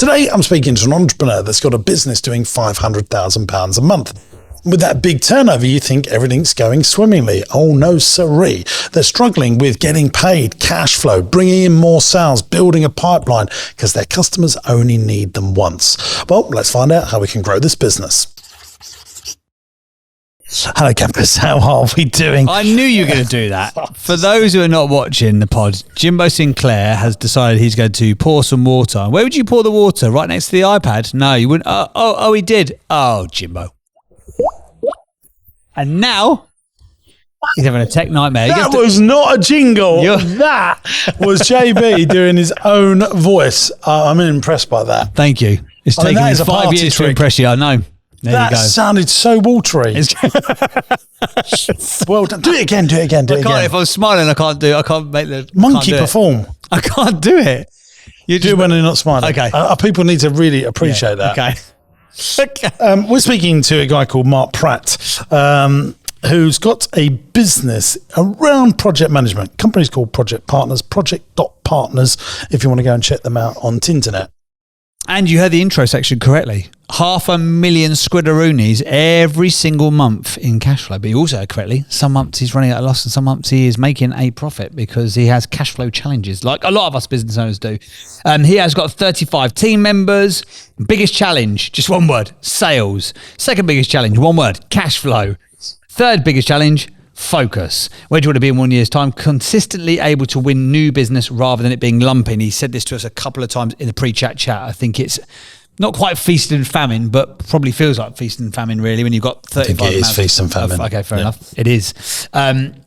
Today, I'm speaking to an entrepreneur that's got a business doing £500,000 a month. With that big turnover, you think everything's going swimmingly. Oh no, sirree. They're struggling with getting paid, cash flow, bringing in more sales, building a pipeline, because their customers only need them once. Well, let's find out how we can grow this business. Hello, campers. How are we doing? I knew you were going to do that. For those who are not watching the pod, Jimbo Sinclair has decided he's going to pour some water. Where would you pour the water? Right next to the iPad? No, you wouldn't. Oh, he did. Oh, Jimbo. And now he's having a tech nightmare. That was not a jingle. That was JB doing his own voice. I'm impressed by that. Thank you. It's taken me 5 years to impress you. I know. There you go. That sounded so watery. Well done. Do it again. If I was smiling, I can't make the monkey perform. I can't do it. You do it when you're not smiling. Okay. People need to really appreciate that. Okay. We're speaking to a guy called Mark Pratt, who's got a business around project management. Company's called Project Partners, project.partners, if you want to go and check them out on Tinternet. And you heard the intro section correctly. 500,000 squidaroonies every single month in cash flow. But you also heard correctly, some months he's running at a loss and some months he is making a profit because he has cash flow challenges, like a lot of us business owners do. He has got 35 team members. Biggest challenge, just one word, sales. Second biggest challenge, one word, cash flow. Third biggest challenge, focus. Where do you want to be in 1 year's time? Consistently able to win new business rather than it being lumping. He said this to us a couple of times in the pre-chat. I think it's not quite feast and famine, but probably feels like feast and famine really when you've got 35. I think it is feast and famine. Okay, fair enough. It is.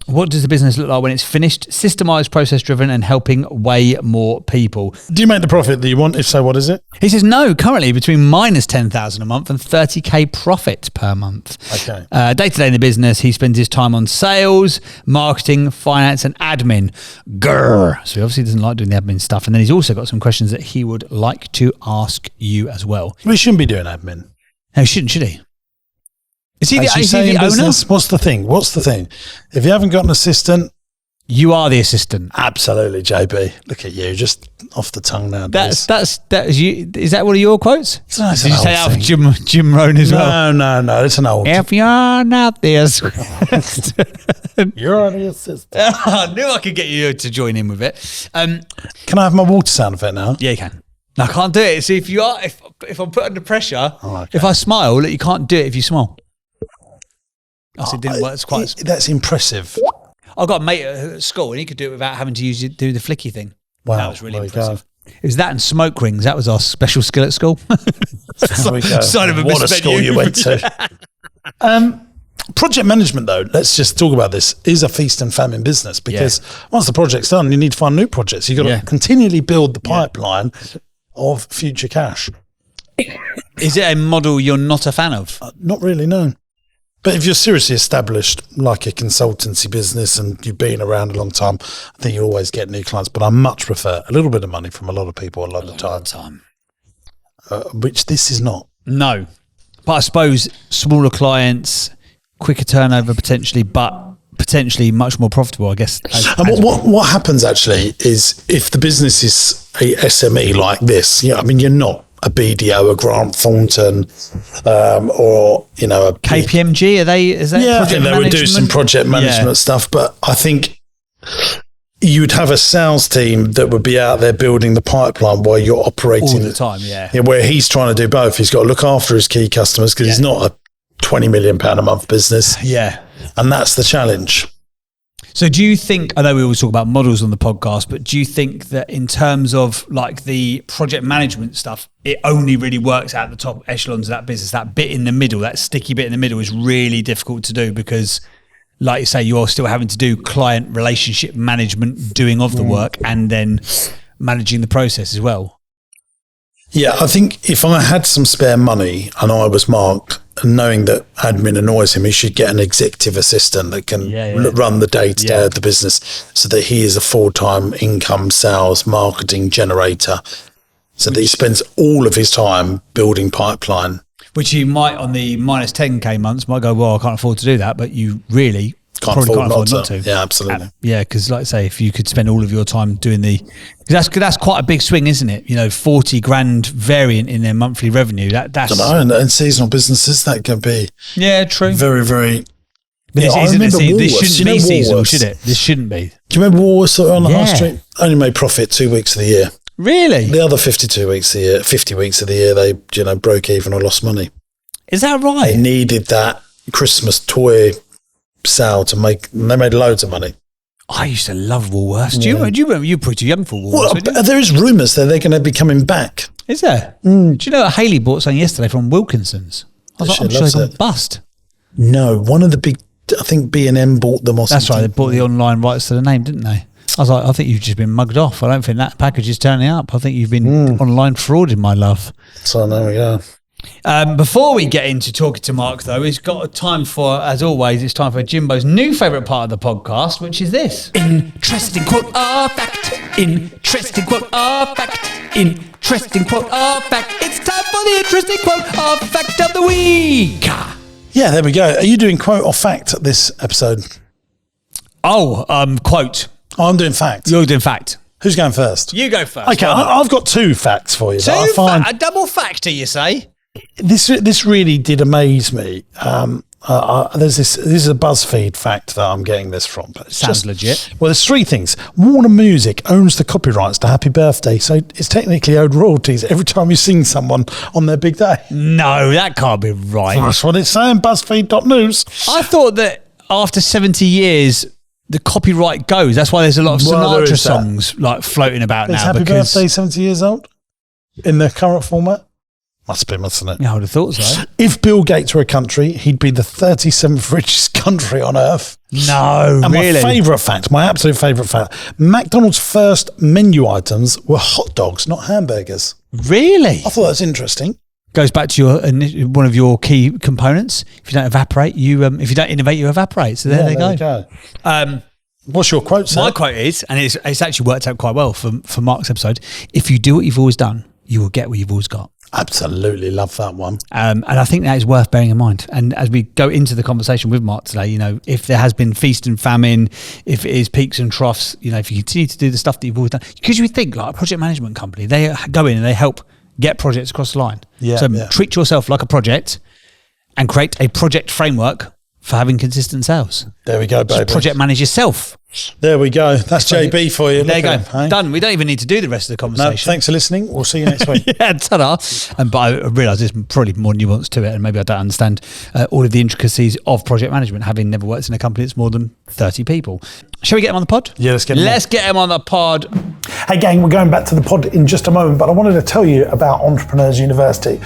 What does the business look like when it's finished? Systemized, process driven, and helping way more people. Do you make the profit that you want? If so, what is it? He says no, currently between minus 10,000 a month and 30k profit per month. Okay. Day to day in the business, he spends his time on sales, marketing, finance, and admin. Grrr. So he obviously doesn't like doing the admin stuff. And then he's also got some questions that he would like to ask you as well. We shouldn't be doing admin. No, he shouldn't, should he? Is he As the owner? Business, what's the thing? If you haven't got an assistant, You are the assistant. Absolutely, JB. Look at you, just off the tongue nowadays. That is you. Is that one of your quotes? It's nice. Did you say that for Jim Rohn as well? No. It's an old. If you're not the assistant, you're the assistant. I knew I could get you to join in with it. Can I have my water sound effect now? Yeah, you can. No, I can't do it. See, if I'm put under pressure, if I smile, you can't do it if you smile. It didn't work. That's impressive. I got a mate at school and he could do it without having to do the flicky thing. Wow, that was really impressive. It was that and smoke rings. That was our special skill at school. There we go. What a school you went to. Project management, though, let's just talk about this, is a feast and famine business because once the project's done, you need to find new projects. You've got to continually build the pipeline of future cash. Is it a model you're not a fan of? Not really, no. But if you're seriously established, like a consultancy business, and you've been around a long time, I think you always get new clients. But I much prefer a little bit of money from a lot of people a lot of time. Which this is not. No. But I suppose smaller clients, quicker turnover potentially, but potentially much more profitable, I guess. What happens actually is if the business is a SME like this, you're not a BDO, a Grant Thornton, or a KPMG. I think they would do some project management stuff, but I think you would have a sales team that would be out there building the pipeline while you're operating all the time. Where he's trying to do both. He's got to look after his key customers because he's not a £20 million a month business. And that's the challenge. So do you think, I know we always talk about models on the podcast, but do you think that in terms of like the project management stuff, it only really works at the top echelons of that business? That bit in the middle, that sticky bit in the middle is really difficult to do because, like you say, you're still having to do client relationship management, doing of the work, and then managing the process as well. Yeah, I think if I had some spare money and I was Mark, and knowing that admin annoys him, he should get an executive assistant that can run the day-to-day of the business so that he is a full-time income sales marketing generator so that he spends all of his time building pipeline. Which you might, on the minus 10k months, might go, well, I can't afford to do that, but you really Can't afford not to. to. Yeah, absolutely. Yeah, because like I say, if you could spend all of your time doing that's quite a big swing, isn't it? 40 grand variant in their monthly revenue. That's I don't know. And seasonal businesses, that can be true. very, very. But this shouldn't be seasonal, should it? This shouldn't be. Do you remember Woolworths on the high street? Only made profit 2 weeks of the year. Really? The other 52 weeks of the year, 50 weeks of the year, they broke even or lost money. Is that right? They needed that Christmas toy sale to make. They made loads of money. I used to love Woolworths. Do you remember? You're pretty young for Woolworths. Well, there is rumours that they're going to be coming back. Is there? Do you know that Hayley bought something yesterday from Wilkinson's? I was like, I'm sure they got bust. No, one of the big. I think B&M bought them or something. That's right. They bought the online rights to the name, didn't they? I was like, I think you've just been mugged off. I don't think that package is turning up. I think you've been online frauded, my love. So there we go. Before we get into talking to Mark, though, it's got time for, as always, it's time for Jimbo's new favourite part of the podcast, which is this. Interesting quote or fact. Interesting quote or fact. Interesting quote or fact. It's time for the interesting quote or fact of the week. Yeah, there we go. Are you doing quote or fact this episode? Quote. I'm doing fact. You're doing fact. Who's going first? You go first. Okay, I've got two facts for you. A double factor, you say? This really did amaze me. This is a BuzzFeed fact that I'm getting this from. But Sounds legit. Well, there's three things. Warner Music owns the copyrights to Happy Birthday, so it's technically owed royalties every time you sing someone on their big day. No, that can't be right. That's what it's saying, BuzzFeed.news. I thought that after 70 years, the copyright goes. That's why there's a lot of Sinatra songs floating about now. Happy Birthday 70 years old in the current format? Must be, mustn't it? Yeah, I would have thought so. If Bill Gates were a country, he'd be the 37th richest country on earth. No, and really? My absolute favourite fact, McDonald's first menu items were hot dogs, not hamburgers. Really? I thought that was interesting. Goes back to one of your key components. If you don't evaporate, if you don't innovate, you evaporate. So there you go. What's your quote, sir? My quote is, and it's actually worked out quite well for Mark's episode, if you do what you've always done, you will get what you've always got. Absolutely love that one. And I think that is worth bearing in mind. And as we go into the conversation with Mark today, if there has been feast and famine, if it is peaks and troughs, if you continue to do the stuff that you've always done, because you would think like a project management company, they go in and they help get projects across the line. Treat yourself like a project and create a project framework for having consistent sales. There we go, baby. Just project manage yourself. There we go. That's JB for you. There you go. Done. We don't even need to do the rest of the conversation. No, thanks for listening. We'll see you next week. Yeah, ta-da. But I realise there's probably more nuance to it, and maybe I don't understand all of the intricacies of project management, having never worked in a company that's more than 30 people. Shall we get him on the pod? Yeah, let's get him on the pod. Hey gang, we're going back to the pod in just a moment, but I wanted to tell you about Entrepreneurs University.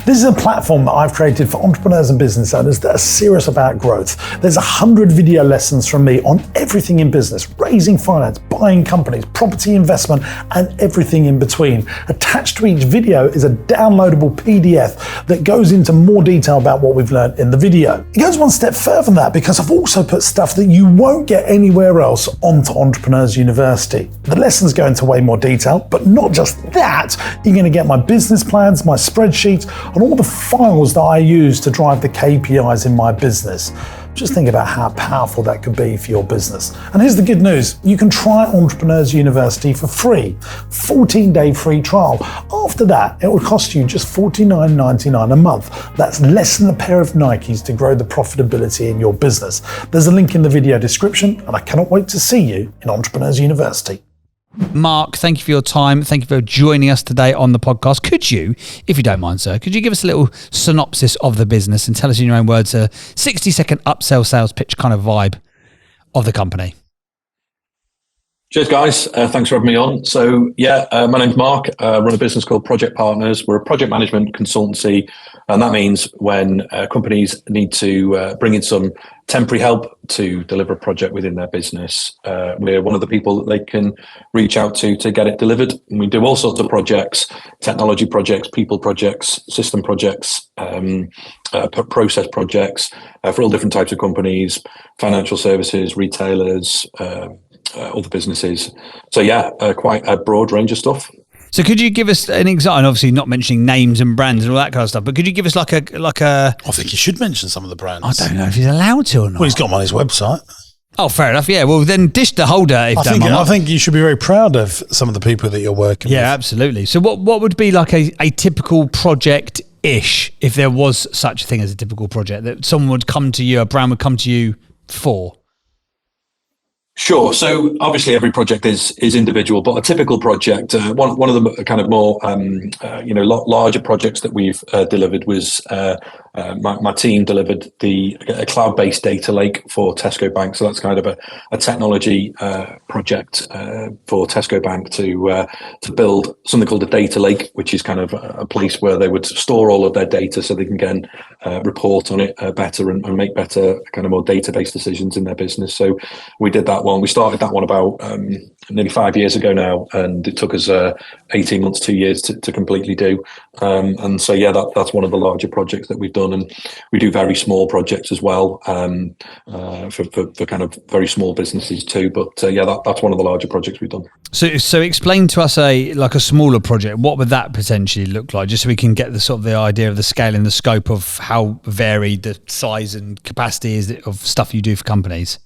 This is a platform that I've created for entrepreneurs and business owners that are serious about growth. There's 100 video lessons from me on everything in business, raising finance, buying companies, property investment, and everything in between. Attached to each video is a downloadable PDF that goes into more detail about what we've learned in the video. It goes one step further than that because I've also put stuff that you won't get anywhere else onto Entrepreneurs University. The lessons go into way more detail, but not just that. You're going to get my business plans, my spreadsheets, and all the files that I use to drive the KPIs in my business. Just think about how powerful that could be for your business. And here's the good news. You can try Entrepreneurs University for free. 14-day free trial. After that, it will cost you just $49.99 a month. That's less than a pair of Nikes to grow the profitability in your business. There's a link in the video description, and I cannot wait to see you in Entrepreneurs University. Mark, thank you for your time. Thank you for joining us today on the podcast. Could you, if you don't mind, sir, could you give us a little synopsis of the business and tell us in your own words a 60-second upsell sales pitch kind of vibe of the company? Cheers, guys. Thanks for having me on. So, my name's Mark. I run a business called Project Partners. We're a project management consultancy, and that means when companies need to bring in some temporary help to deliver a project within their business, we're one of the people that they can reach out to get it delivered. And we do all sorts of projects, technology projects, people projects, system projects, process projects for all different types of companies, financial services, retailers, other businesses. So quite a broad range of stuff. So could you give us an example? And obviously, not mentioning names and brands and all that kind of stuff, but could you give us like a? I think you should mention some of the brands. I don't know if he's allowed to or not. Well, he's got them on his website. Oh, fair enough. Yeah. Well, then dish the holder. If I think you should be very proud of some of the people that you're working with. Yeah, absolutely. So what would be like a typical project-ish, if there was such a thing as a typical project that someone would come to you, a brand would come to you for? Sure. So obviously every project is individual, but a typical project, one of the kind of more larger projects that we've delivered was my team delivered a cloud-based data lake for Tesco Bank. So that's kind of a technology project for Tesco Bank to build something called a data lake, which is kind of a place where they would store all of their data so they can again report on it better and make better kind of more database decisions in their business. So we did that one. We started that one about nearly 5 years ago now, and it took us 18 months, 2 years to completely do. And so, yeah, that's one of the larger projects that we've done. And we do very small projects as well for kind of very small businesses too. But that's one of the larger projects we've done. So explain to us a smaller project. What would that potentially look like? Just so we can get the idea of the scale and the scope of how varied the size and capacity is of stuff you do for companies.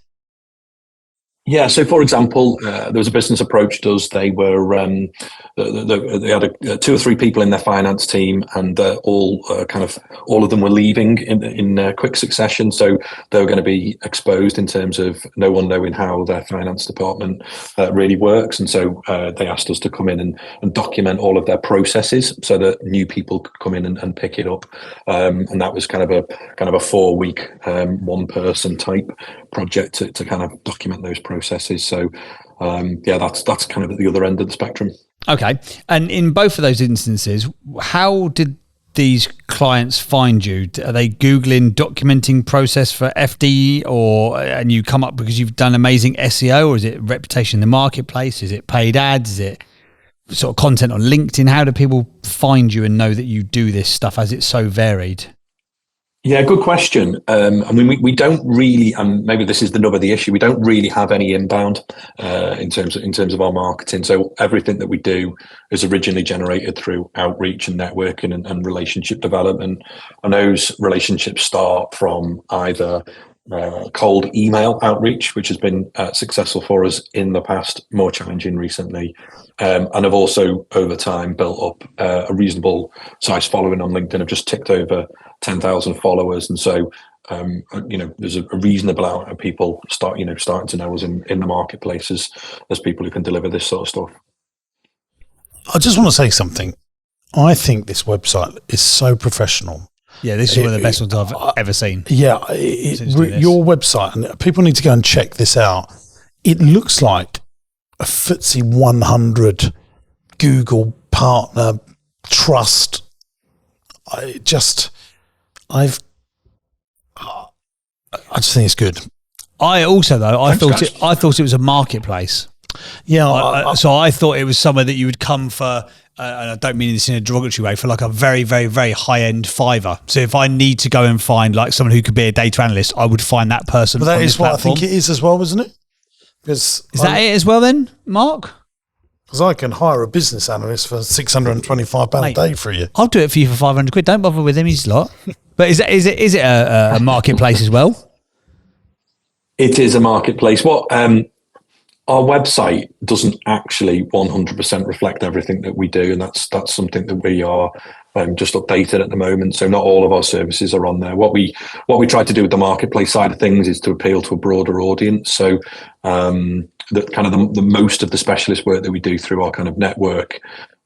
Yeah. So, for example, there was a business approached us. They were they had 2 or 3 people in their finance team, and all of them were leaving in quick succession. So they were going to be exposed in terms of no one knowing how their finance department really works. And so they asked us to come in and document all of their processes so that new people could come in and pick it up. And that was kind of a 4-week, 1-person type project to kind of document those processes. So that's kind of at the other end of the spectrum. Okay. And in both of those instances, how did these clients find you? Are they Googling documenting process for FD, and you come up because you've done amazing SEO, or is it reputation in the marketplace? Is it paid ads? Is it sort of content on LinkedIn? How do people find you and know that you do this stuff, as it's so varied? Yeah, good question. I mean, we don't really, and maybe this is the nub of the issue, we don't really have any inbound in terms of our marketing. So everything that we do is originally generated through outreach and networking and relationship development. And those relationships start from either cold email outreach, which has been successful for us in the past, more challenging recently, and have also over time built up a reasonable size following on LinkedIn. I've just ticked over 10,000 followers, and so there's a reasonable amount of people starting to know us in the marketplace as people who can deliver this sort of stuff. I just want to say something. I think this website is so professional. Yeah, this is one of the best ones I've ever seen. Yeah, your website, and people need to go and check this out. It looks like a FTSE 100 Google partner trust. I just think it's good. I also, though, I thought it was a marketplace. Yeah, so I thought it was somewhere that you would come for. And I don't mean this in a derogatory way, for like a very, very, very high-end fiver. So if I need to go and find like someone who could be a data analyst, I would find that person. But that is what platform. I think it is as well, isn't it? Is that it as well then, Mark? Because I can hire a business analyst for £625 a day for you. I'll do it for you for £500. Don't bother with him, he's a lot. But is it a marketplace as well? It is a marketplace. What our website doesn't actually 100% reflect everything that we do, and that's something that we are just updated at the moment. So not all of our services are on there. What we try to do with the marketplace side of things is to appeal to a broader audience. So that kind of the most of the specialist work that we do through our kind of network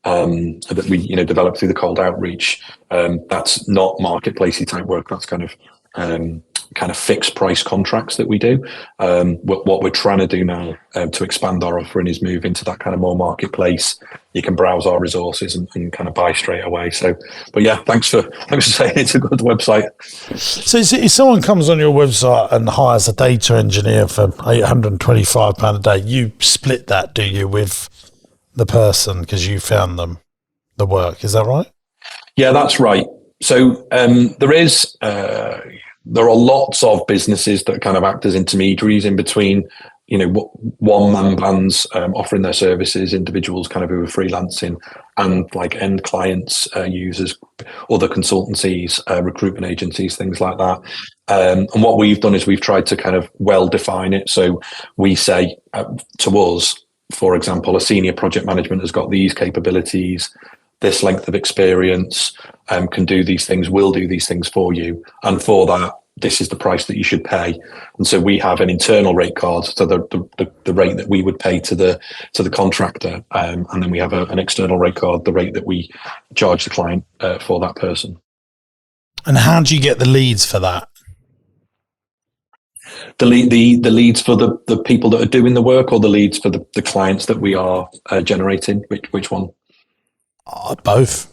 that we develop through the cold outreach, that's not marketplacey type work. That's kind of fixed price contracts that we do. What we're trying to do now to expand our offering is move into that kind of more marketplace. You can browse our resources and kind of buy straight away. So, but yeah, thanks for saying it's a good website. So if someone comes on your website and hires a data engineer for £825 a day, you split that, do you, with the person because you found them the work? Is that right? Yeah, that's right. So there are lots of businesses that kind of act as intermediaries in between one-man bands offering their services, individuals kind of who are freelancing, and like end clients, users, other consultancies, recruitment agencies, things like that. And what we've done is we've tried to kind of well define it. So we say to us, for example, a senior project management has got these capabilities, this length of experience, can do these things, will do these things for you. And for that, this is the price that you should pay. And so we have an internal rate card, so the rate that we would pay to the contractor, and then we have an external rate card, the rate that we charge the client for that person. And how do you get the leads for that? The leads for the people that are doing the work, or the leads for the clients that we are generating? Which one? Both.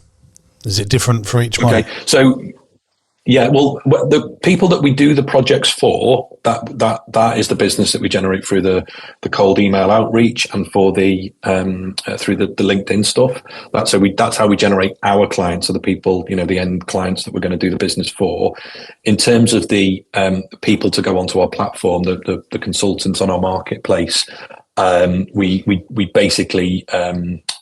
Is it different for each one? Okay, so yeah, well, the people that we do the projects for, that is the business that we generate through the cold email outreach, and for the through the LinkedIn stuff. That's how we generate our clients, so the people, the end clients that we're going to do the business for. In terms of the people to go onto our platform, the consultants on our marketplace, we basically,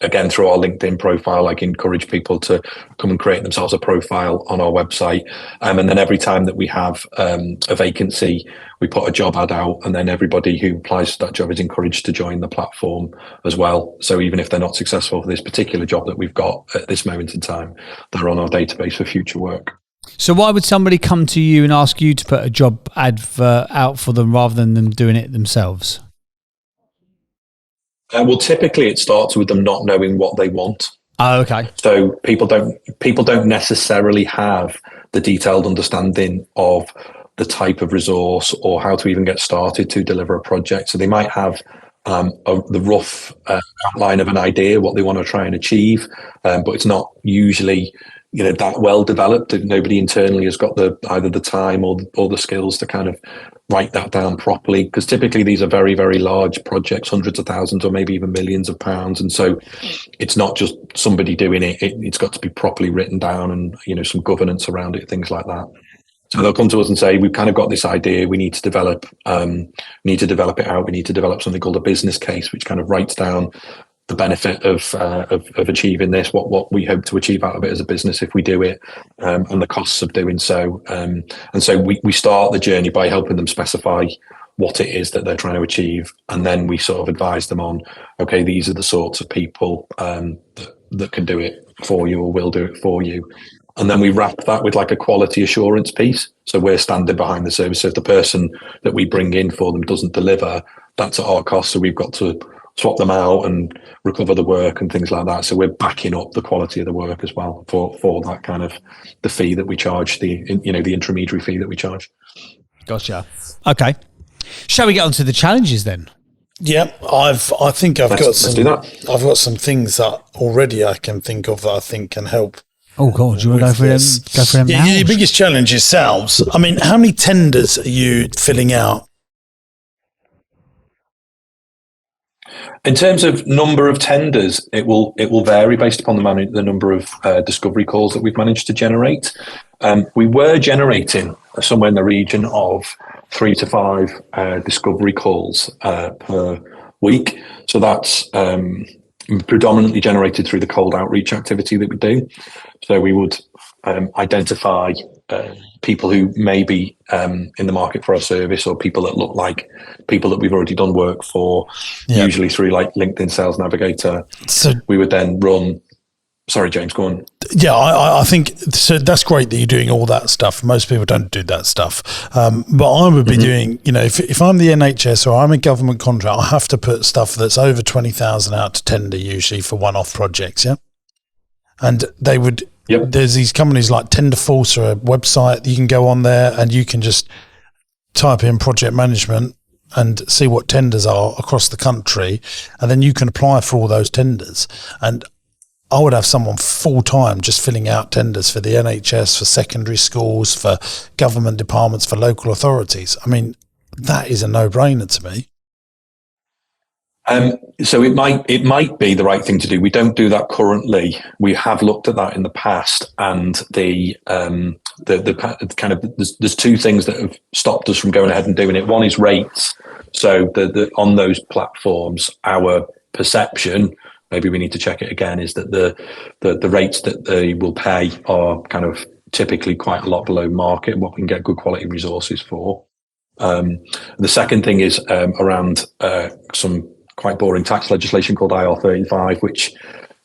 again, through our LinkedIn profile, like, encourage people to come and create themselves a profile on our website. And then every time that we have a vacancy, we put a job ad out, and then everybody who applies for that job is encouraged to join the platform as well. So even if they're not successful for this particular job that we've got at this moment in time, they're on our database for future work. So why would somebody come to you and ask you to put a job advert out for them rather than them doing it themselves? Well, typically it starts with them not knowing what they want. Oh, okay. So people don't necessarily have the detailed understanding of the type of resource or how to even get started to deliver a project. So they might have the rough outline of an idea, what they want to try and achieve, but it's not usually that well developed. Nobody internally has got either the time or the skills to kind of write that down properly, because typically these are very, very large projects, hundreds of thousands or maybe even millions of pounds. And so it's not just somebody doing it. It's got to be properly written down, and some governance around it, things like that. So they'll come to us and say, we've kind of got this idea, we need to develop it out, we need to develop something called a business case, which kind of writes down the benefit of achieving this, what we hope to achieve out of it as a business if we do it, and the costs of doing so. And so we start the journey by helping them specify what it is that they're trying to achieve, and then we sort of advise them on, okay, these are the sorts of people that can do it for you or will do it for you. And then we wrap that with like a quality assurance piece. So we're standing behind the service. So if the person that we bring in for them doesn't deliver, that's at our cost. So we've got to swap them out and recover the work and things like that. So we're backing up the quality of the work as well for that kind of the fee that we charge, the intermediary fee that we charge. Gotcha. Okay. Shall we get on to the challenges then? Yeah, I think I've got some things that already I can think of that I think can help. Oh God, do you want to go for them now? Your biggest challenge is sales. I mean, how many tenders are you filling out? In terms of number of tenders, it will vary based upon the number of discovery calls that we've managed to generate. We were generating somewhere in the region of 3 to 5 discovery calls per week. So that's predominantly generated through the cold outreach activity that we do. So we would identify people who may be in the market for our service, or people that look like people that we've already done work for, usually through like LinkedIn Sales Navigator. So we would then run. Sorry, James, go on. Yeah, I think so. That's great that you're doing all that stuff. Most people don't do that stuff. But I would be doing, if I'm the NHS or I'm a government contract, I have to put stuff that's over 20,000 out to tender usually for one-off projects. Yeah. And they would, there's these companies like Tenderforce, or a website, you can go on there and you can just type in project management and see what tenders are across the country. And then you can apply for all those tenders. And I would have someone full-time just filling out tenders for the NHS, for secondary schools, for government departments, for local authorities. I mean, that is a no-brainer to me. So it might be the right thing to do. We don't do that currently. We have looked at that in the past, and the the kind of there's two things that have stopped us from going ahead and doing it. One is rates. So the on those platforms, our perception, maybe we need to check it again, is that the rates that they will pay are kind of typically quite a lot below market, what we can get good quality resources for. The second thing is around some quite boring tax legislation called IR35, which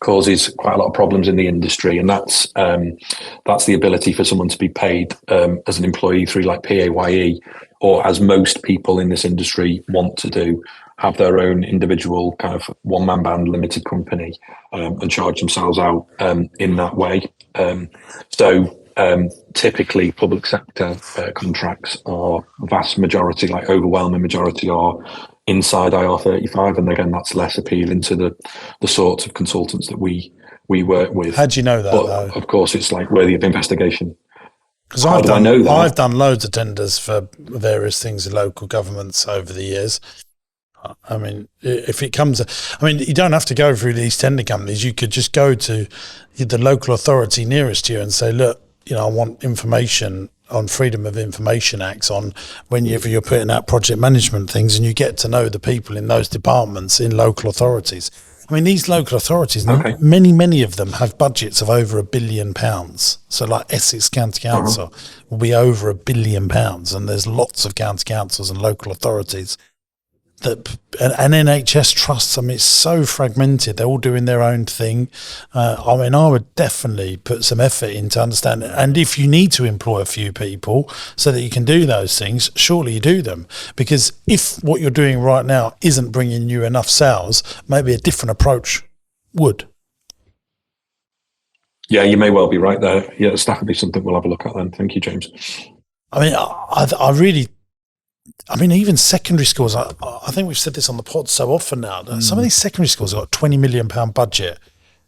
causes quite a lot of problems in the industry, and that's the ability for someone to be paid as an employee through like PAYE, or as most people in this industry want to do, have their own individual kind of one-man band limited company and charge themselves out in that way. So typically public sector contracts are vast majority, like overwhelming majority, are inside IR35, and again that's less appealing to the sorts of consultants that we work with. How do you know that, but though? Of course it's like worthy of investigation. Because I've done loads of tenders for various things in local governments over the years. I mean, if it comes, I mean, you don't have to go through these tender companies. You could just go to the local authority nearest to you and say, look, you know, I want information on Freedom of Information Acts on whenever you're putting out project management things, and you get to know the people in those departments in local authorities. I mean, these local authorities, many of them have budgets of over £1 billion. So like Essex County Council will be over £1 billion, and there's lots of county councils and local authorities that, and NHS trusts. I mean, it's so fragmented. They're all doing their own thing. I mean, I would definitely put some effort into understanding it. And if you need to employ a few people so that you can do those things, surely you do them. Because if what you're doing right now isn't bringing you enough sales, maybe a different approach would. Yeah, you may well be right there. Yeah, it's definitely something we'll have a look at then. Thank you, James. I mean, I mean, even secondary schools, I think we've said this on the pod so often now, that some of these secondary schools have got a £20 million budget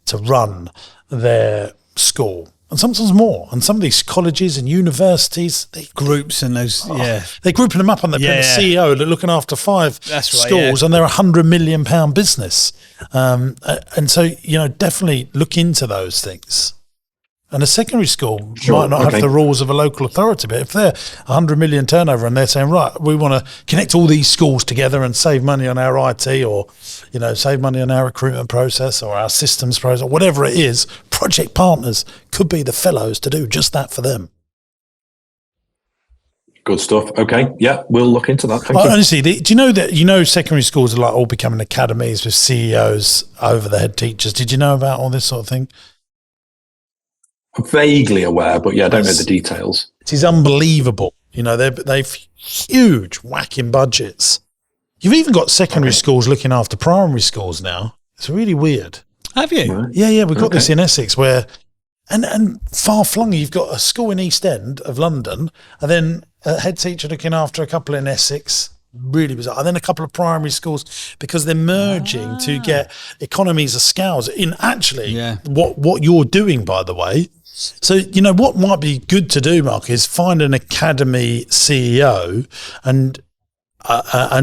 to run their school, and sometimes more. And some of these colleges and universities, groups and those, they're grouping them up, and they're putting a CEO that's looking after five schools, and they're £100 million business. And so, you know, definitely look into those things. And a secondary school might not have the rules of a local authority, but if they're 100 million turnover and they're saying, right, we want to connect all these schools together and save money on our IT, or, you know, save money on our recruitment process or our systems process, or whatever it is, project partners could be the fellows to do just that for them. Good stuff. Okay. Yeah, we'll look into that. Thank you. Honestly, do you know that, secondary schools are like all becoming academies with CEOs over the head teachers? Did you know about all this sort of thing? I'm vaguely aware, but yeah, I don't know the details. It is unbelievable. You know, they've huge whacking budgets. You've even got secondary schools looking after primary schools now. It's really weird. Have you? Right. Yeah, we've got this in Essex where, and far flung, you've got a school in East End of London, and then a head teacher looking after a couple in Essex. Really bizarre. And then a couple of primary schools, because they're merging to get economies of scales in actually what you're doing, by the way. So, you know, what might be good to do, Mark, is find an academy CEO and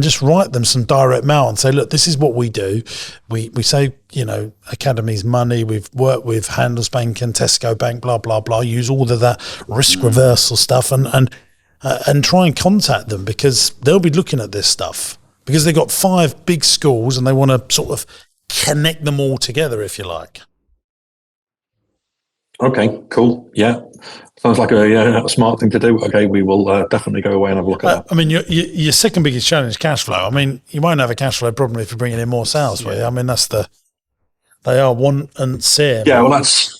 just write them some direct mail and say, look, this is what we do. We save, you know, academies money. We've worked with Handelsbank and Tesco Bank, blah, blah, blah. Use all of that risk reversal stuff and try and contact them, because they'll be looking at this stuff, because they've got 5 big schools and they want to sort of connect them all together, if you like. Okay, cool. Yeah, sounds like a smart thing to do. Okay, we will definitely go away and have a look at that. I mean, your second biggest challenge is cash flow. I mean, you won't have a cash flow problem if you're bringing in more sales. Right? I mean, they are one and same. Yeah, well, that's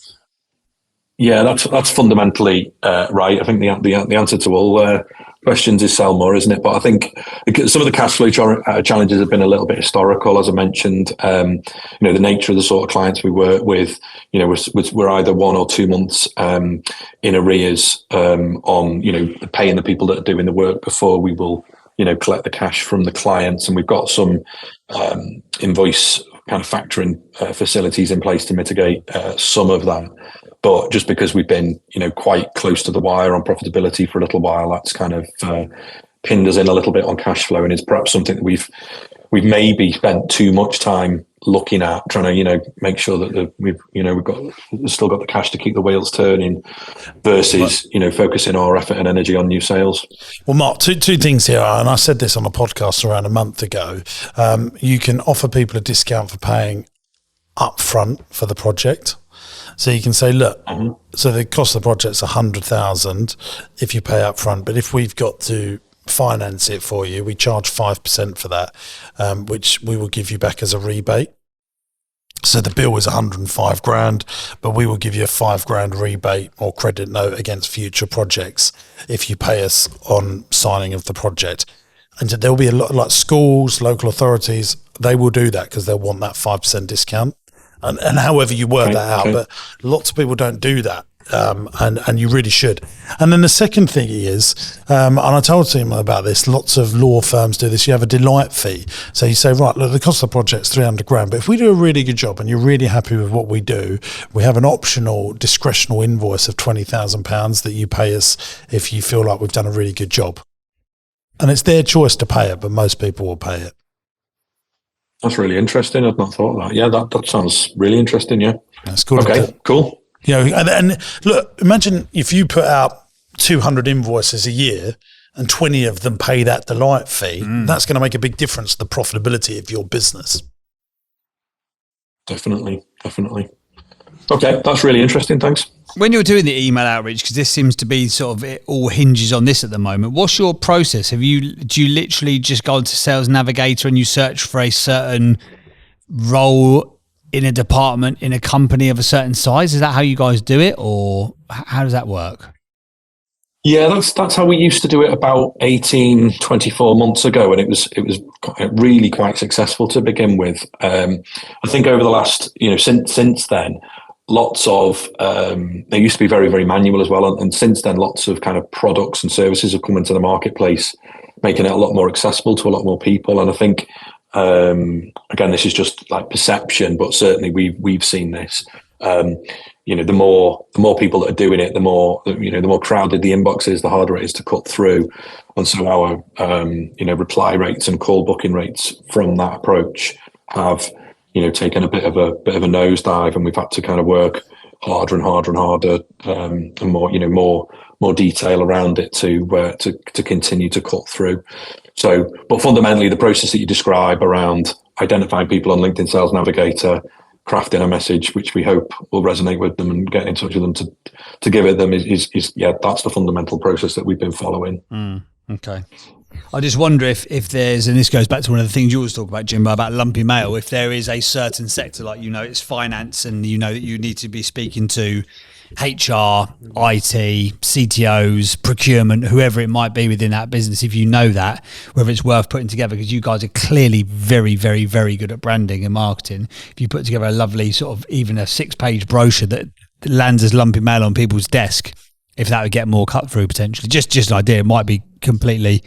fundamentally right. I think the answer to all questions is sell more, isn't it? But I think some of the cash flow challenges have been a little bit historical, as I mentioned. You know, the nature of the sort of clients we work with, you know, we're either 1 or 2 months in arrears on, you know, paying the people that are doing the work before we will, you know, collect the cash from the clients. And we've got some invoice kind of factoring facilities in place to mitigate some of that. But just because we've been, you know, quite close to the wire on profitability for a little while, that's kind of pinned us in a little bit on cash flow, and it's perhaps something that we've we've maybe spent too much time looking at trying to, make sure that we've still got the cash to keep the wheels turning versus, focusing our effort and energy on new sales. Well, Mark, two things here, and I said this on a podcast around a month ago. You can offer people a discount for paying upfront for the project. So you can say, look, so the cost of the project's 100,000 if you pay upfront, but if we've got to finance it for you, we charge 5% for that, which we will give you back as a rebate. So the bill is 105 grand, but we will give you a 5 grand rebate or credit note against future projects if you pay us on signing of the project. And there'll be a lot like schools, local authorities, they will do that because they'll want that 5% discount. And however you work that out, but lots of people don't do that. And you really should. And then the second thing is, and I told him about this, lots of law firms do this, you have a delight fee. So you say, right, look, the cost of the project's 300 grand, but if we do a really good job and you're really happy with what we do, we have an optional discretional invoice of £20,000 that you pay us if you feel like we've done a really good job. And it's their choice to pay it, but most people will pay it. That's really interesting. I've not thought of that. Yeah, that sounds really interesting. Yeah. That's cool. Okay, cool. And look, imagine if you put out 200 invoices a year and 20 of them pay that delight fee, that's going to make a big difference to the profitability of your business. Definitely. Okay, that's really interesting. Thanks. When you're doing the email outreach, because this seems to be sort of, it all hinges on this at the moment, what's your process? Do you literally just go into Sales Navigator and you search for a certain role in a department in a company of a certain size? Is that how you guys do it, or how does that work? Yeah, that's how we used to do it about 18, 24 months ago, and it was really quite successful to begin with. I think over the last, since then, lots of they used to be very, very manual as well, and since then, lots of kind of products and services have come into the marketplace, making it a lot more accessible to a lot more people. And I think, again, this is just like perception, but certainly we've seen this. The more people that are doing it, the more crowded the inbox is, the harder it is to cut through. And so our reply rates and call booking rates from that approach have taken a bit of a nosedive, and we've had to kind of work harder and harder and harder, and more detail around it to continue to cut through. So, but fundamentally, the process that you describe around identifying people on LinkedIn Sales Navigator, crafting a message which we hope will resonate with them and getting in touch with them to give it them is that's the fundamental process that we've been following. Okay. I just wonder if there's, and this goes back to one of the things you always talk about, Jimbo, about lumpy mail, if there is a certain sector, like, it's finance, and that you need to be speaking to HR, IT, CTOs, procurement, whoever it might be within that business, if you know that, whether it's worth putting together, because you guys are clearly very, very, very good at branding and marketing. If you put together a lovely sort of even a 6-page brochure that lands as lumpy mail on people's desk, if that would get more cut through potentially. Just an idea. It might be completely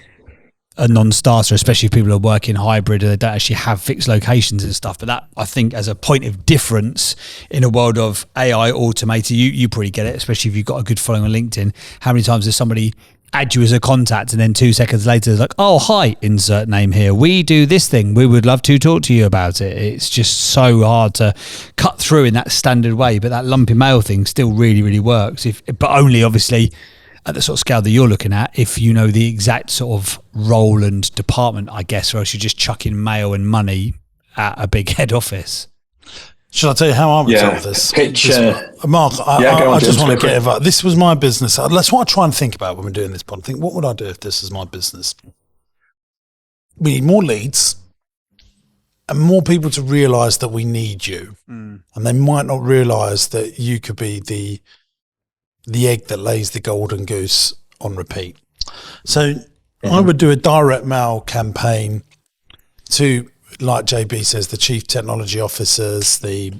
a non-starter, especially if people are working hybrid and they don't actually have fixed locations and stuff. But that, I think, as a point of difference in a world of AI automated, you probably get it, especially if you've got a good following on LinkedIn. How many times does somebody add you as a contact and then 2 seconds later it's like, oh, hi, insert name here, we do this thing, we would love to talk to you about it. It's just so hard to cut through in that standard way. But that lumpy mail thing still really, really works, but only obviously at the sort of scale that you're looking at, if you know the exact sort of role and department, I guess, or else you're just chucking mail and money at a big head office. Shall I tell you how I resolve this? Mark, I just want to get involved. This was my business. That's what I try and think about when we're doing this pod. Think, what would I do if this is my business? We need more leads and more people to realise that we need you. And they might not realise that you could be the egg that lays the golden goose on repeat. So I would do a direct mail campaign to, like JB says, the chief technology officers, the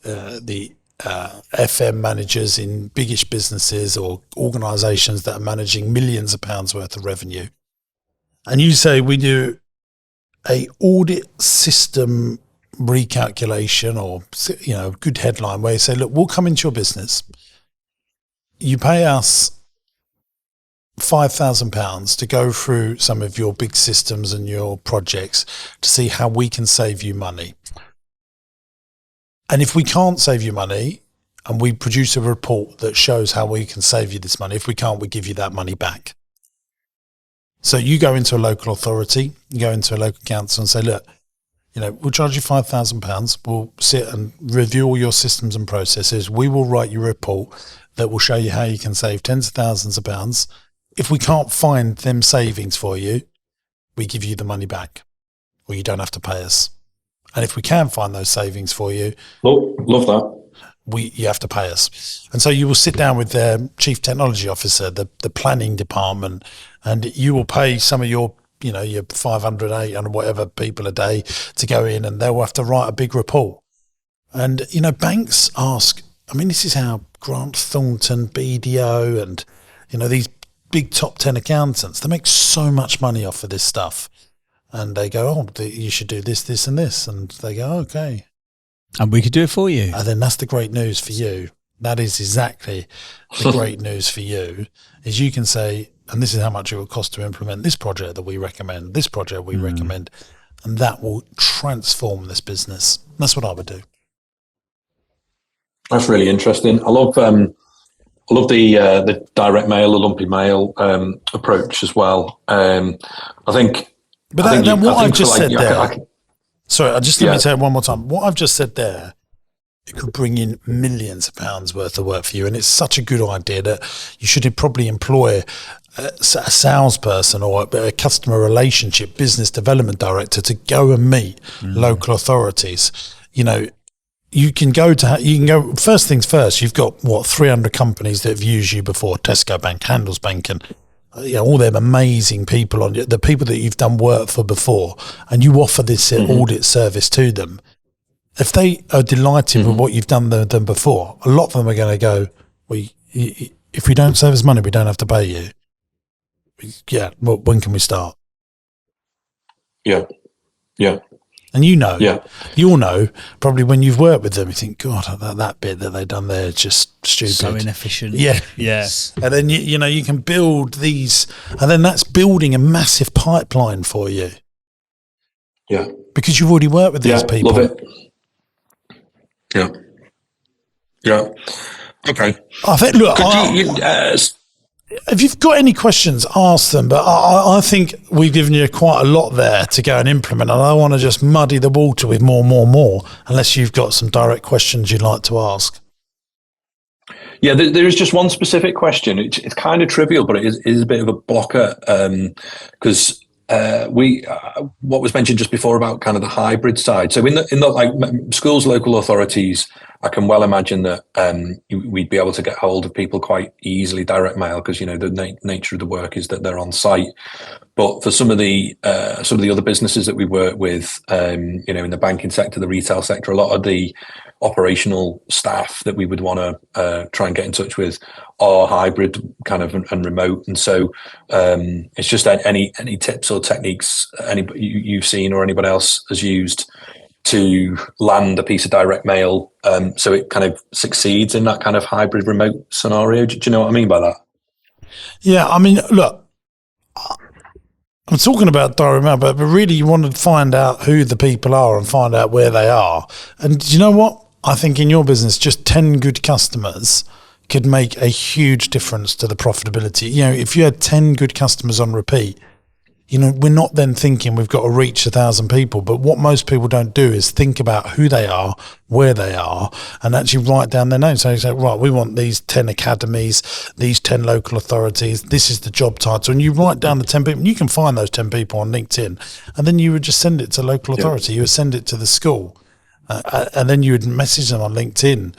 FM managers in biggish businesses or organisations that are managing millions of pounds worth of revenue. And you say we do a audit system recalculation, or good headline where you say, look, we'll come into your business. You pay us £5,000 to go through some of your big systems and your projects to see how we can save you money. And if we can't save you money, and we produce a report that shows how we can save you this money, if we can't, we give you that money back. So you go into a local authority, you go into a local council and say, look, we'll charge you £5,000. We'll sit and review all your systems and processes. We will write you a report that will show you how you can save tens of thousands of pounds. If we can't find them savings for you, we give you the money back, or you don't have to pay us. And if we can find those savings for you, love that. You have to pay us. And so you will sit down with their chief technology officer, the planning department, and you will pay some of your 500, 800, whatever people a day to go in, and they'll have to write a big report. And, banks ask, this is how Grant Thornton, BDO, and, these big top 10 accountants, they make so much money off of this stuff. And they go, you should do this, this, and this. And they go, okay. And we could do it for you. And then that's the great news for you. That is exactly the great news for you, is you can say, and this is how much it will cost to implement this project that we recommend, this project we recommend, and that will transform this business. That's what I would do. That's really interesting. I love the direct mail, the lumpy mail approach as well. I think. But what I've just said there. Sorry, let me say it one more time. What I've just said there, it could bring in millions of pounds worth of work for you. And it's such a good idea that you should probably employ a salesperson or a customer relationship business development director to go and meet local authorities. You can go, first things first, you've got 300 companies that have used you before, Tesco Bank, Handelsbank, and all them amazing people the people that you've done work for before, and you offer this audit service to them. If they are delighted with what you've done them before, a lot of them are going to go, if we don't save us money, we don't have to pay you. Yeah, well, when can we start? Yeah. And you'll know probably when you've worked with them, you think, God, that bit that they've done there is just stupid. So inefficient. Yeah. And then, you can build these, and then that's building a massive pipeline for you. Yeah. Because you've already worked with these people. Love it. Yeah. Okay. I think, look, if you've got any questions, ask them. But I think we've given you quite a lot there to go and implement. And I don't want to just muddy the water with more, unless you've got some direct questions you'd like to ask. Yeah, there is just one specific question. It's kind of trivial, but it is a bit of a blocker because what was mentioned just before about kind of the hybrid side. So in the like schools, local authorities, I can well imagine that we'd be able to get hold of people quite easily, direct mail, because the nature of the work is that they're on site. But for some of the other businesses that we work with, in the banking sector, the retail sector, a lot of the operational staff that we would want to try and get in touch with are hybrid kind of and remote. And so it's just any tips or techniques you've seen or anybody else has used to land a piece of direct mail so it kind of succeeds in that kind of hybrid remote scenario. Do you know what I mean by that? Yeah, I mean, look, I'm talking about direct mail, but really you want to find out who the people are and find out where they are. And do you know what? I think in your business, just 10 good customers could make a huge difference to the profitability. If you had 10 good customers on repeat, we're not then thinking we've got to reach 1,000 people. But what most people don't do is think about who they are, where they are, and actually write down their names. So you say, right, we want these 10 academies, these 10 local authorities, this is the job title. And you write down the 10 people, and you can find those 10 people on LinkedIn. And then you would just send it to local authority. You would send it to the school. And then you would message them on LinkedIn.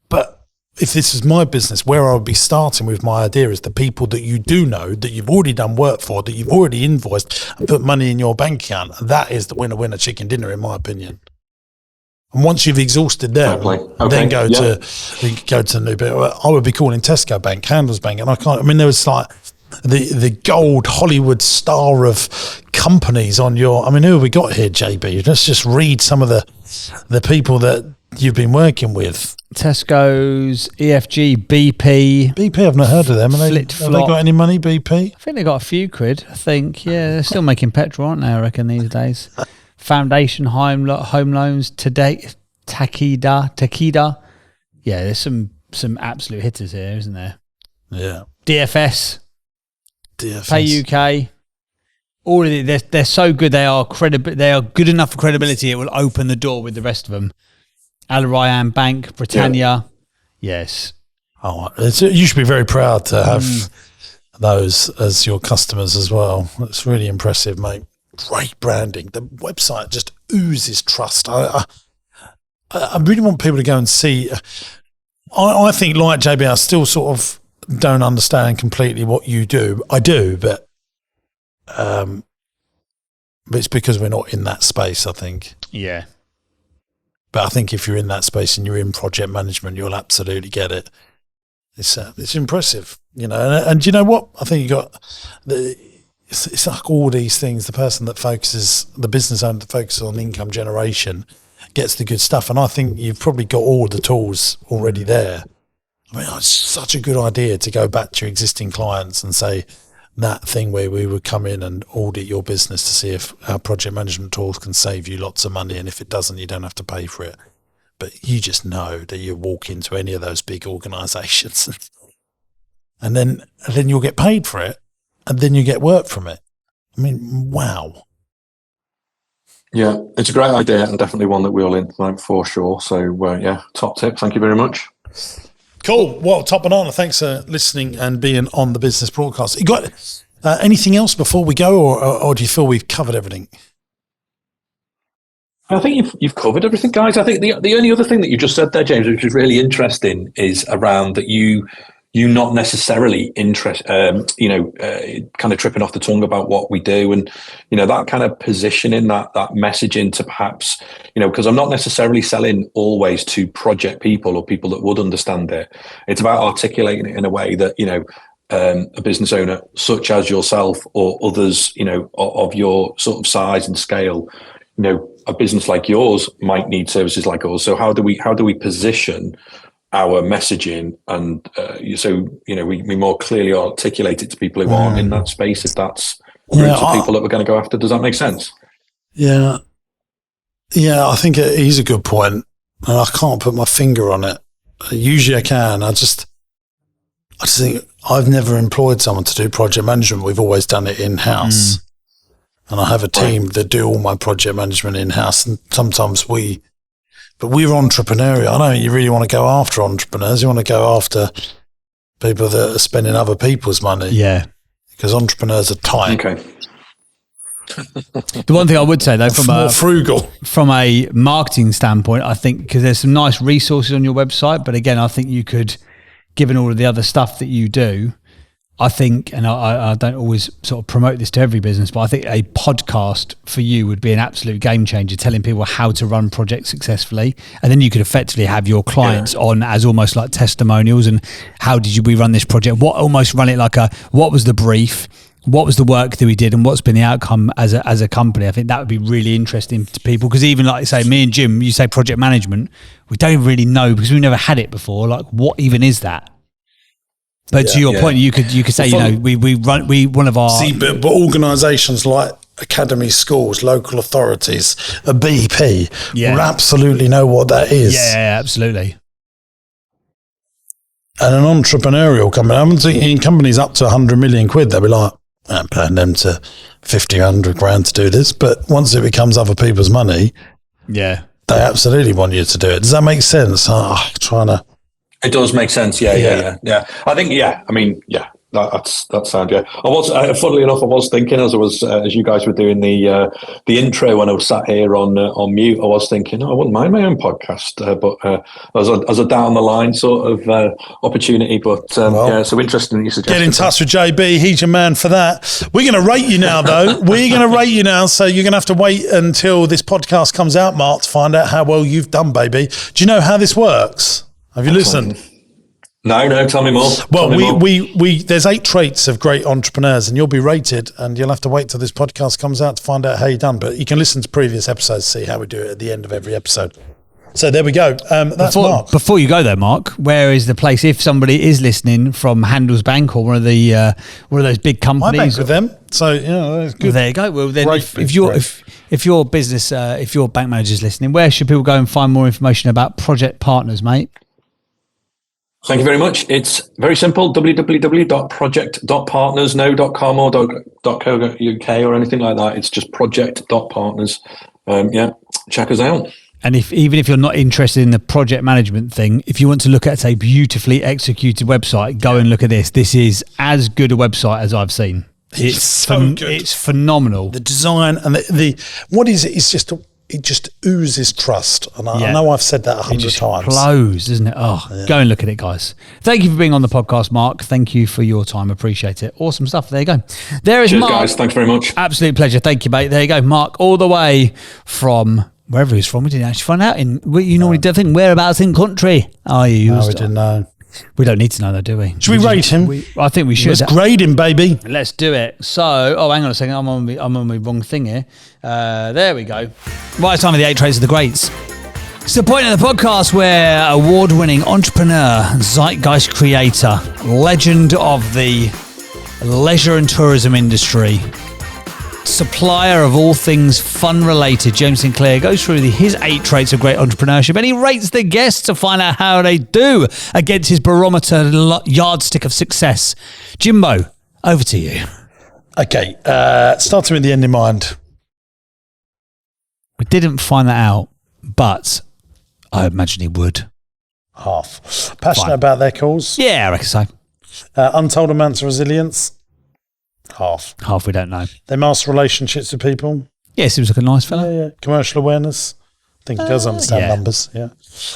But if this is my business, where I would be starting with my idea is the people that you do know, that you've already done work for, that you've already invoiced and put money in your bank account. And that is the winner chicken dinner, in my opinion. And once you've exhausted them, then go to the new bit. I would be calling Tesco Bank, Handelsbank, and there was the gold Hollywood star of companies on your, I mean, who have we got here, JB? Let's just read some of the people that you've been working with. Tesco's, EFG, BP. BP, I've not heard of them. Have they got any money, BP? I think they got a few quid, I think. Yeah, they're still making petrol, aren't they, I reckon, these days. Foundation home loans, today, Takeda. Yeah, there's some absolute hitters here, isn't there? Yeah. DFS. Pay UK. All of it, they're so good. They are good enough for credibility. It will open the door with the rest of them. Al Rayyan Bank, Britannia. Yeah. Yes. Oh, you should be very proud to have those as your customers as well. It's really impressive, mate. Great branding. The website just oozes trust. I really want people to go and see. I think, like JB, I still sort of don't understand completely what you do. I do, but it's because we're not in that space, I think. Yeah. But I think if you're in that space and you're in project management, you'll absolutely get it. It's impressive, you know. And you know what? I think you got it's like all these things. The person that focuses, the business owner that focuses on income generation, gets the good stuff. And I think you've probably got all the tools already there. I mean, it's such a good idea to go back to your existing clients and say that thing where we would come in and audit your business to see if our project management tools can save you lots of money. And if it doesn't, you don't have to pay for it. But you just know that you walk into any of those big organizations and then you'll get paid for it and then you get work from it. I mean, wow. Yeah, it's a great idea and definitely one that we'll implement for sure. So yeah, top tip. Thank you very much. Cool. Well, Top Banana, thanks for listening and being on the business broadcast. You got anything else before we go, or do you feel we've covered everything? I think you've covered everything, guys. I think the only other thing that you just said there, James, which is really interesting, is around that you not necessarily kind of tripping off the tongue about what we do, and that kind of positioning that messaging to perhaps because I'm not necessarily selling always to project people or people that would understand it. It's about articulating it in a way that a business owner such as yourself or others of your sort of size and scale, a business like yours might need services like ours. So how do we position our messaging and we more clearly articulate it to people who aren't in that space, if that's groups of people that we're going to go after? Does that make sense? Yeah, I think it is a good point, and I can't put my finger on it. Usually I can. I just think I've never employed someone to do project management. We've always done it in-house. And I have a team that do all my project management in-house, and sometimes we're entrepreneurial. I don't think you really want to go after entrepreneurs. You want to go after people that are spending other people's money. Yeah. Because entrepreneurs are tight. Okay. The one thing I would say, though, from a marketing standpoint, I think, because there's some nice resources on your website, but again, I think you could, given all of the other stuff that you do, I think, and I don't always sort of promote this to every business, but I think a podcast for you would be an absolute game changer, telling people how to run projects successfully. And then you could effectively have your clients on as almost like testimonials, and how did we run this project? Almost run it like what was the brief? What was the work that we did, and what's been the outcome as a company? I think that would be really interesting to people, because even like say me and Jim, you say project management, we don't really know because we've never had it before. Like, what even is that? But to your point, you could say, we one of our but organisations like academies, schools, local authorities, a BP will absolutely know what that is. Yeah, absolutely. And an entrepreneurial company, I'm thinking companies up to 100 million quid, they'll be like, I'm paying them to 50, 100 grand to do this. But once it becomes other people's money, they absolutely want you to do it. Does that make sense? It does make sense. Yeah. I think, that sound. Yeah, I was funnily enough, I was thinking as you guys were doing the intro when I was sat here on mute, I was thinking, I wouldn't mind my own podcast, but as a down the line sort of opportunity. But so interesting that you suggested. Get in touch with JB. He's your man for that. We're going to rate you now, though. We're going to rate you now, so you're going to have to wait until this podcast comes out, Mark, to find out how well you've done, baby. Do you know how this works? Have you listened? No, tell me more. Well, Tell me more. we there's 8 traits of great entrepreneurs, and you'll be rated, and you'll have to wait till this podcast comes out to find out how you've done. But you can listen to previous episodes, see how we do it at the end of every episode. So there we go. That's Mark. Before you go there, Mark, where is the place if somebody is listening from Handelsbank or one of those big I companies? bank with them, so it's good. Well, there you go. Well, then Great, if your business, if your bank manager is listening, where should people go and find more information about Project Partners, mate? Thank you very much. It's very simple, www.project.partnersno.com or .co.uk or anything like that. It's just project.partners. Check us out. And even if you're not interested in the project management thing, if you want to look at a beautifully executed website, go and look at this. This is as good a website as I've seen. It's so good. It's phenomenal. The design and the what is it? It's just it just oozes trust. And I know I've said that 100 times. Flows, doesn't it? Go and look at it, guys. Thank you for being on the podcast, Mark. Thank you for your time. Appreciate it. Awesome stuff. There you go. There is Cheers, Mark. guys. Thanks very much. Absolute pleasure. Thank you, mate. There you go. Mark, all the way from wherever he's from. We didn't actually find out. You normally don't think whereabouts in country are you? No, we didn't know. We don't need to know though, do we? Should we rate him? I think we should. Let's grade him, baby. Let's do it. So, hang on a second. I'm on the wrong thing here. There we go. Right, time for the 8 traits of the greats. It's the point of the podcast where award-winning entrepreneur, zeitgeist creator, legend of the leisure and tourism industry, supplier of all things fun-related, James Sinclair goes through his 8 traits of great entrepreneurship, and he rates the guests to find out how they do against his barometer yardstick of success. Jimbo, over to you. Okay, starting with the end in mind. We didn't find that out, but I imagine he would. Half. Passionate about their cause. Yeah, I reckon so. Untold amounts of resilience. Half. Half we don't know. They master relationships with people. Yeah, seems like a nice fella. Yeah. Commercial awareness. I think he does understand yeah. numbers. Yeah.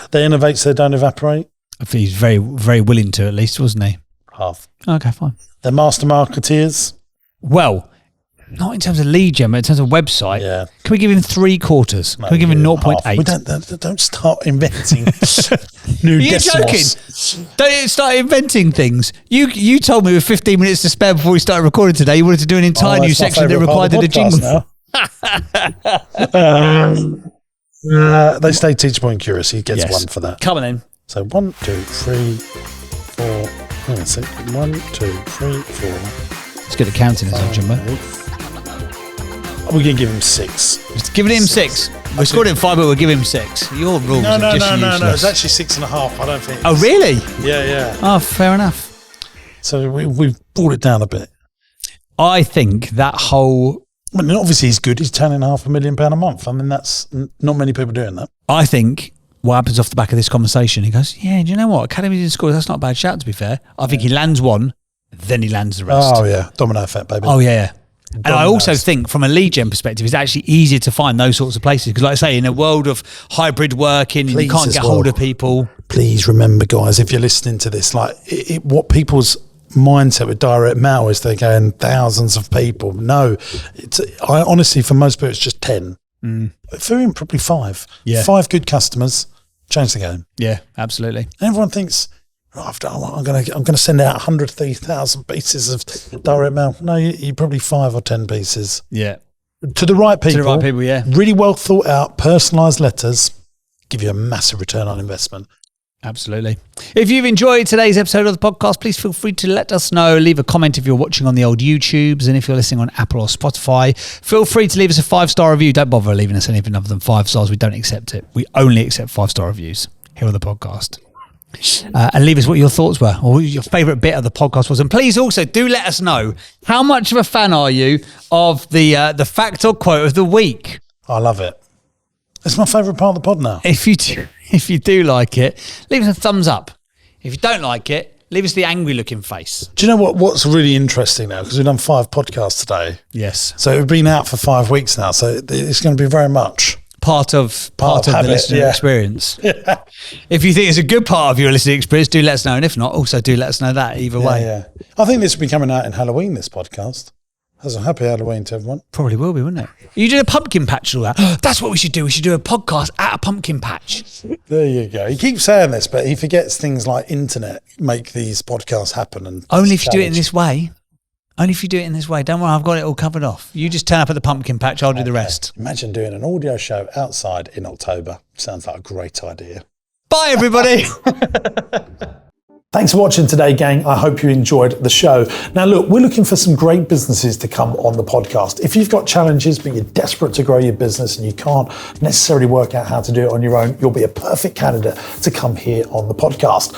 They innovate so they don't evaporate. I think he's very, very willing to, at least, wasn't he? Half. Okay, fine. They're master marketeers. Well, not in terms of lead gen, but in terms of website. Yeah. Can we give him 3/4? Can we give him 0.8? We don't start inventing new Are you decimals. joking? Don't start inventing things. You told me with 15 minutes to spare before we started recording today, you wanted to do an entire new that's my section that favourite part required of a the jingle. podcast now. They stay teachable and curious. He gets 1 for that. Come on then. So 1, 2, 3, 4. Hang on a sec. 1, 2, 3, 4. It's good at counting, isn't it, Jimbo? We're going to give him 6. Just giving him 6. We scored him 5, but we'll give him 6. Your rules No. are just useless. It's actually 6.5. I don't think. Oh, really? Yeah. Oh, fair enough. So we've brought it down a bit. I think that whole... I mean, obviously he's good. He's turning £500,000 a month. I mean, that's not many people doing that. I think what happens off the back of this conversation, he goes, yeah, do you know what? Academies and schools, that's not a bad shout, to be fair. I think he lands 1, then he lands the rest. Oh, yeah. Domino effect, baby. Oh, yeah. And I also think from a lead gen perspective, it's actually easier to find those sorts of places. Because like I say, in a world of hybrid working, you can't get hold of people. Please remember, guys, if you're listening to this, like what people's mindset with direct mail is they're going thousands of people. No, I honestly, for most people, it's just 10. For him, probably 5. Yeah. 5 good customers, change the game. Yeah, absolutely. And everyone thinks, I'm going to send out 130,000 pieces of direct mail. No, you probably 5 or 10 pieces. Yeah. To the right people. To the right people, yeah. Really well thought out, personalised letters give you a massive return on investment. Absolutely. If you've enjoyed today's episode of the podcast, please feel free to let us know. Leave a comment if you're watching on the old YouTubes. And if you're listening on Apple or Spotify, feel free to leave us a 5-star review. Don't bother leaving us anything other than 5 stars. We don't accept it. We only accept 5-star reviews here on the podcast. And leave us what your thoughts were or your favourite bit of the podcast was. And please also do let us know, how much of a fan are you of the fact or quote of the week? I love it. It's my favourite part of the pod now. If you do like it, leave us a thumbs up. If you don't like it, leave us the angry looking face. Do you know what's really interesting now? Because we've done 5 podcasts today. Yes. So we've been out for 5 weeks now. So it's going to be very much part of the listening experience. Yeah. If you think it's a good part of your listening experience, do let us know. And if not, also do let us know that either way. Yeah. I think this will be coming out in Halloween, this podcast. That's a happy Halloween to everyone. Probably will be, wouldn't it? You do a pumpkin patch and all that. That's what we should do. We should do a podcast at a pumpkin patch. There you go. He keeps saying this, but he forgets things like internet make these podcasts happen. And only if you do it in this way. Only if you do it in this way. Don't worry, I've got it all covered off. You just turn up at the pumpkin patch, I'll do the rest. Imagine doing an audio show outside in October. Sounds like a great idea. Bye, everybody. Thanks for watching today, gang. I hope you enjoyed the show. Now, look, we're looking for some great businesses to come on the podcast. If you've got challenges, but you're desperate to grow your business and you can't necessarily work out how to do it on your own, you'll be a perfect candidate to come here on the podcast.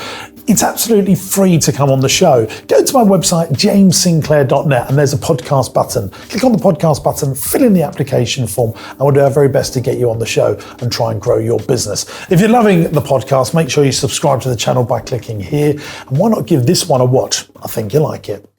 It's absolutely free to come on the show. Go to my website, jamessinclair.net, and there's a podcast button. Click on the podcast button, fill in the application form, and we'll do our very best to get you on the show and try and grow your business. If you're loving the podcast, make sure you subscribe to the channel by clicking here. And why not give this one a watch? I think you'll like it.